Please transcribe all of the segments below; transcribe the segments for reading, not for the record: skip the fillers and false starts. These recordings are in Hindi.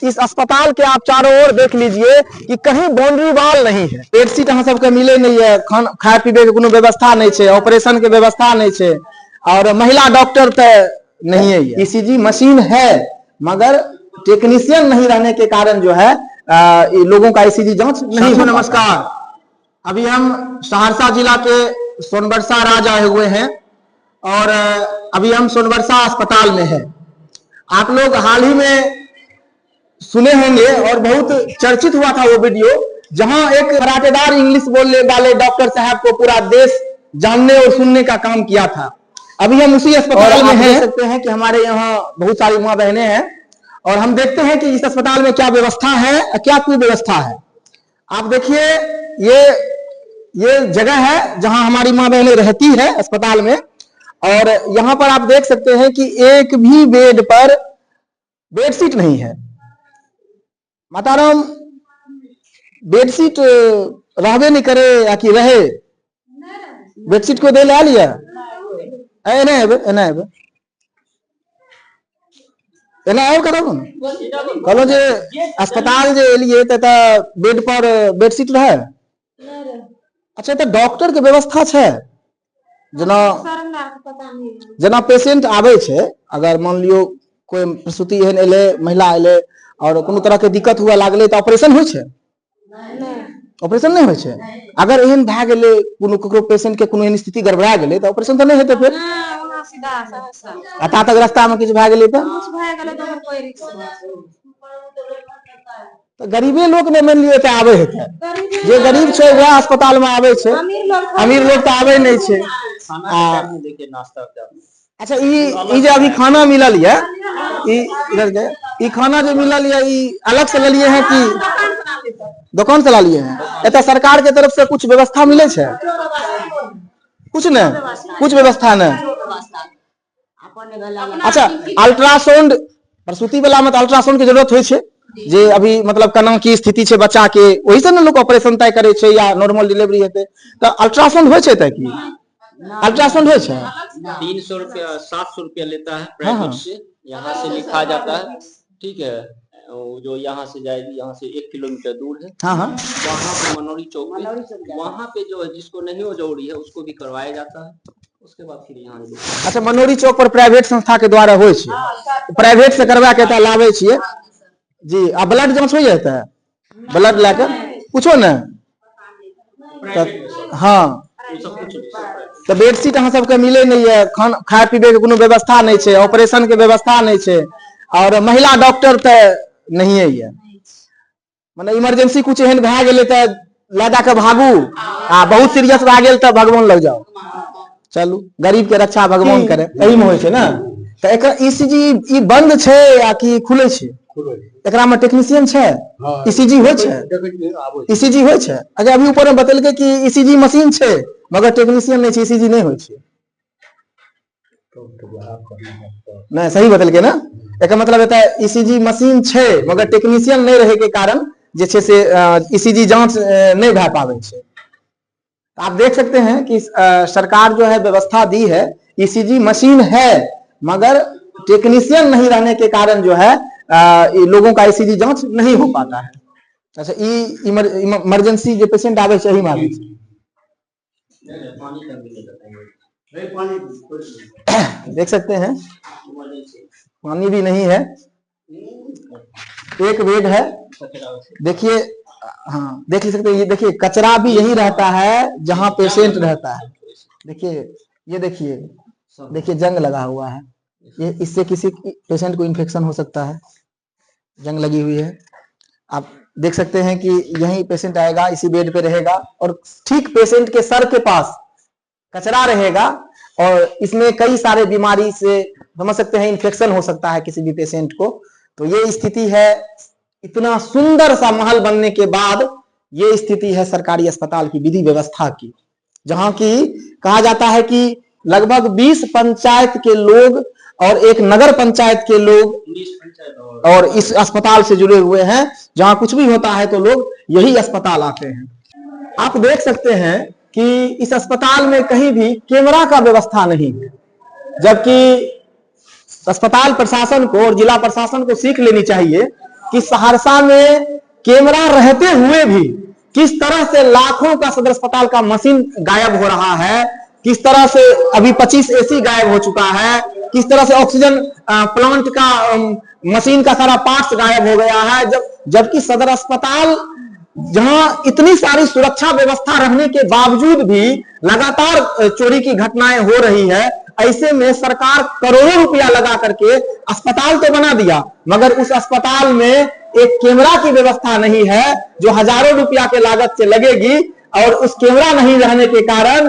इस अस्पताल के आप चारों ओर देख लीजिए कि कहीं बाउंड्री वॉल नहीं है। बेडशीट अहाँ सबके मिले नहीं है, खाए पीबे के कोनो व्यवस्था नहीं है, ऑपरेशन के व्यवस्था नहीं है, और महिला डॉक्टर तो नहीं है। ईसीजी मशीन है मगर टेक्नीशियन नहीं रहने के कारण जो है लोगों का ईसीजी जांच नहीं हो। नमस्कार, अभी हम सहरसा जिला के सोनबरसा राज आए हुए हैं और अभी हम सोनबरसा अस्पताल में हैं। आप लोग हाल ही में सुने होंगे और बहुत चर्चित हुआ था वो वीडियो, जहां एक कराटेदार इंग्लिश बोलने वाले डॉक्टर साहब को पूरा देश जानने और सुनने का काम किया था। अभी हम उसी अस्पताल में हैं। देख सकते हैं कि हमारे यहाँ बहुत सारी माँ बहनें हैं और हम देखते हैं कि इस अस्पताल में क्या व्यवस्था है, क्या कुव्यवस्था है। आप देखिए, ये जगह है जहां हमारी माँ बहनें रहती है अस्पताल में, और यहां पर आप देख सकते हैं कि एक भी बेड पर बेडशीट नहीं है। माताराम, बेडशीट रहबे नहीं करे या कि रहे, बेडशीट को दे ले लिया कहलो जे अस्पताल जे एलिए त बेड पर बेडशीट रहे। अच्छा, तो डॉक्टर के व्यवस्था है, जना पेशेंट आवे छे, अगर मान लियो कोई प्रसूति एहन एले, महिला एले और कोनो तरह के दिक्कत हुआ लागले तो ऑपरेशन होय छे? ऑपरेशन नहीं होय छे। अगर एहन भ गेले कोनो ककरो पेशेंट के कोनो एहन स्थिति गड़बड़ा गेले तो ऑपरेशन तो नहीं हेते। फिर अता तक रास्ता में किछ भ गेले तो गरीबे लोग ने मान लियो आवे हेते, जे गरीब छे वह अस्पताल में आवे छे, अमीर लोग तो आवे नहीं छे। अच्छा, ई जे अभी खाना मिलल है, ई खाना जो मिलल है, ई अलग से लिए हैं कि दुकान से ला लिए हैं? एता सरकार के तरफ से कुछ व्यवस्था मिले छे? कुछ नहीं, कुछ व्यवस्था नहीं। अच्छा, अल्ट्रासाउंड प्रसूति वाला में अल्ट्रासाउंड की जरूरत होय छे, जे अभी मतलब कना की स्थिति छे बच्चा के, वही से न लोग ऑपरेशन तय करे छे या नॉर्मल डिलीवरी हेते तो अल्ट्रासाउंड होय छे त की? अल्ट्रासाउंड होय छे। 300 रुपया 700 रुपया लेता है प्राइवेट से, यहाँ से लिखा जाता है, ठीक है। जो यहाँ से जाएगी, यहाँ से 1 किलोमीटर दूर है, वहाँ पे मनोरी चौक पे, वहाँ पे जो है जिसको नहीं हो जरूरी है उसको भी करवाया जाता है, उसके बाद फिर यहाँ। अच्छा, मनोरी चौक पर प्राइवेट संस्था के द्वारा होय छे, प्राइवेट से करवा के लावे छिए जी। आ ब्लड जांच हो जाता है, ब्लड लेकर पूछो ना। हाँ, तो बेडशीट अहाँ सबके मिले नहीं है, खाए पीबे के कोनो व्यवस्था नहीं है, ऑपरेशन के व्यवस्था नहीं है, और महिला डॉक्टर तो नहीं है। माने इमरजेंसी कुछ एहन भ गेले त लादा के भागू, आ बहुत सीरियस भ गेल त भगवान लग जाओ। चलू, गरीब के रक्षा भगवान करे, एही में होय छे ना। त एकर ईसीजी ई बंद छे या कि खुले छे? एकरा में टेक्नीशियन छे? ईसीजी होय छे? ईसीजी होय छे। अगर अभी ऊपर में बतलके कि ईसीजी मशीन छे मगर टेक्नीशियन नहीं छे, ईसीजी नहीं होय छे। नहीं, सही बतलके ना। एकर मतलब एता ईसीजी मशीन छे मगर टेक्नीशियन नहीं रहे के कारण जे छे से ईसीजी जांच नहीं भ पावे छे। आप देख सकते हैं कि सरकार जो है व्यवस्था दी है, ईसीजी मशीन है मगर टेक्नीशियन नहीं रहने के कारण जो है लोगों का ईसीजी जांच नहीं हो पाता है। अच्छा, इमरजेंसी जो पेशेंट आवे से ही मांगे देख सकते हैं, पानी भी नहीं है, एक बेड है। देखिए, हाँ देख सकते हैं, ये देखिए कचरा भी यही रहता है जहां पेशेंट रहता है। देखिए, ये देखिए जंग लगा हुआ है, ये इससे किसी पेशेंट को इन्फेक्शन हो सकता है, जंग लगी हुई है। आप देख सकते हैं कि यही पेशेंट आएगा, इसी बेड पे रहेगा और ठीक पेशेंट के सर के पास कचरा रहेगा और इसमें कई सारे बीमारी से समझ सकते हैं इन्फेक्शन हो सकता है किसी भी पेशेंट को। तो ये स्थिति है, इतना सुंदर सा महल बनने के बाद ये स्थिति है सरकारी अस्पताल की विधि व्यवस्था की, जहां की कहा जाता है कि लगभग 20 पंचायत के लोग और एक नगर पंचायत के लोग और इस अस्पताल से जुड़े हुए हैं। जहां कुछ भी होता है तो लोग यही अस्पताल आते हैं। आप देख सकते हैं कि इस अस्पताल में कहीं भी कैमरा का व्यवस्था नहीं है, जबकि अस्पताल प्रशासन को और जिला प्रशासन को सीख लेनी चाहिए कि सहरसा में कैमरा रहते हुए भी किस तरह से लाखों का सदर अस्पताल का मशीन गायब हो रहा है, किस तरह से अभी 25 एसी गायब हो चुका है, किस तरह से ऑक्सीजन प्लांट का मशीन का सारा पार्ट्स गायब हो गया है, जबकि सदर अस्पताल जहां इतनी सारी सुरक्षा व्यवस्था रहने के बावजूद भी लगातार चोरी की घटनाएं हो रही है। ऐसे में सरकार करोड़ों रुपया लगा करके अस्पताल तो बना दिया, मगर उस अस्पताल में एक कैमरा की व्यवस्था नहीं है जो हजारों रुपया के लागत से लगेगी, और उस कैमरा नहीं रहने के कारण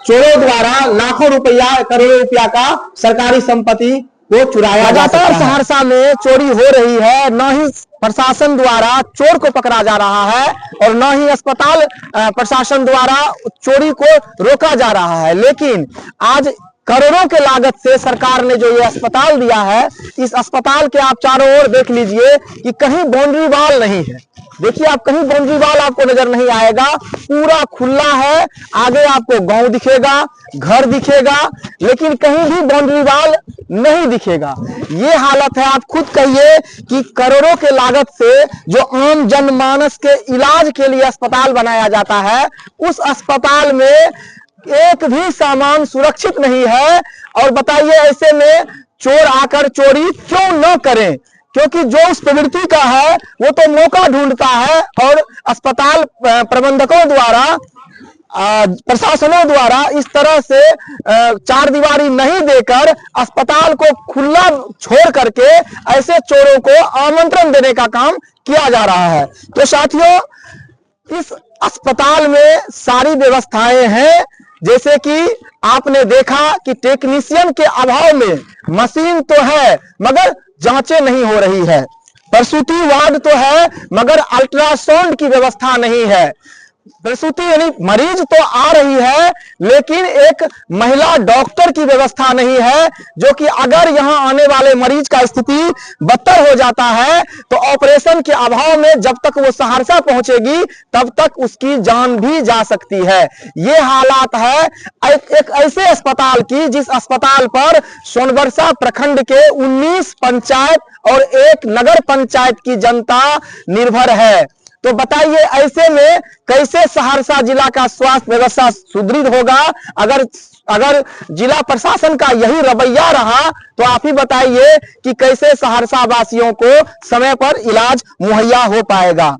चोरों द्वारा लाखों रुपया, करोड़ों रुपया का सरकारी संपत्ति को चुराया जा सकता है। लगातार सहरसा में चोरी हो रही है, न ही प्रशासन द्वारा चोर को पकड़ा जा रहा है और न ही अस्पताल प्रशासन द्वारा चोरी को रोका जा रहा है। लेकिन आज करोड़ों के लागत से सरकार ने जो ये अस्पताल दिया है, इस अस्पताल के आप चारों ओर देख लीजिए कि कहीं बाउंड्री वॉल नहीं है। देखिए आप, कहीं बाउंड्री वॉल आपको नजर नहीं आएगा, पूरा खुला है। आगे आपको गांव दिखेगा, घर दिखेगा, लेकिन कहीं भी बाउंड्री वॉल नहीं दिखेगा। ये हालत है। आप खुद कहिए कि करोड़ों के लागत से जो आम जनमानस के इलाज के लिए अस्पताल बनाया जाता है, उस अस्पताल में एक भी सामान सुरक्षित नहीं है। और बताइए ऐसे में चोर आकर चोरी क्यों न करें, क्योंकि जो उस प्रवृत्ति का है वो तो मौका ढूंढता है, और अस्पताल प्रबंधकों द्वारा, प्रशासनों द्वारा इस तरह से चार दीवारी नहीं देकर अस्पताल को खुला छोड़ करके ऐसे चोरों को आमंत्रण देने का काम किया जा रहा है। तो साथियों, इस अस्पताल में सारी व्यवस्थाएं हैं, जैसे कि आपने देखा कि टेक्नीशियन के अभाव में मशीन तो है मगर जांचें नहीं हो रही है, प्रसूति वार्ड तो है मगर अल्ट्रासाउंड की व्यवस्था नहीं है। प्रसूति यानी मरीज तो आ रही है, लेकिन एक महिला डॉक्टर की व्यवस्था नहीं है, जो कि अगर यहां आने वाले मरीज का स्थिति बदतर हो जाता है तो ऑपरेशन के अभाव में जब तक वो सहरसा पहुंचेगी तब तक उसकी जान भी जा सकती है। ये हालात है एक ऐसे अस्पताल की, जिस अस्पताल पर सोनबरसा प्रखंड के 19 पंचायत और एक नगर पंचायत की जनता निर्भर है। तो बताइए ऐसे में कैसे सहरसा जिला का स्वास्थ्य व्यवस्था सुदृढ़ होगा? अगर जिला प्रशासन का यही रवैया रहा तो आप ही बताइए कि कैसे सहरसा वासियों को समय पर इलाज मुहैया हो पाएगा।